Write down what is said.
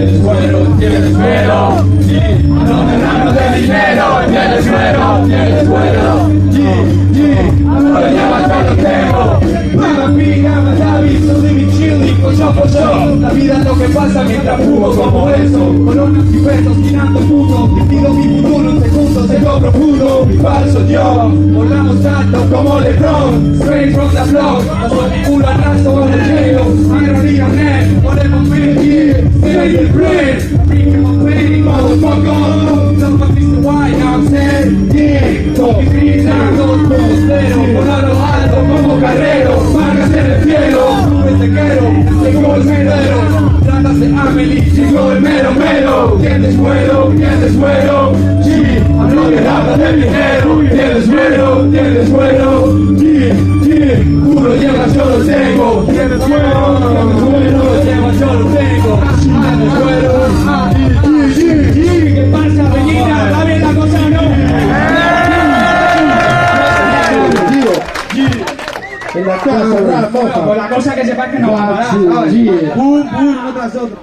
tienes suero, tienes suero, no te damos de dinero, tienes suero, tienes suero, no le llamas yo lo tengo, mamá pija, más aviso de mi chili, yo por yo, la vida es lo que pasa mientras fumo como eso, colonos y pesos, tirando puto, pido mi futuro, un segundo se lo profundo, mi falso yo, volamos alto como LeBron, straight from the block, no soy mi culo arraso con el hielo, ironía net, ponemos medio, stay the brain, bring my pain, motherfucker, don't fuck Mr. White, now I'm saying, yeah, con mi vida, 2-0, volando alto como carrero, marcas en el cielo, nubes de quero, llegó el medero, tratas de Amelie, llegó el mero mero, tienes suero, sí, no le hablas de dinero, tienes suero, sí, juro llevas yo lo tengo, tienes suero, llevas yo lo tengo, tienes suero, ¿qué pasa, Bellina? ¿Está bien la cosa o no? En la casa, Con la cosa que sepas que no va a parar, ¿sabes? Pum, uno tras otro.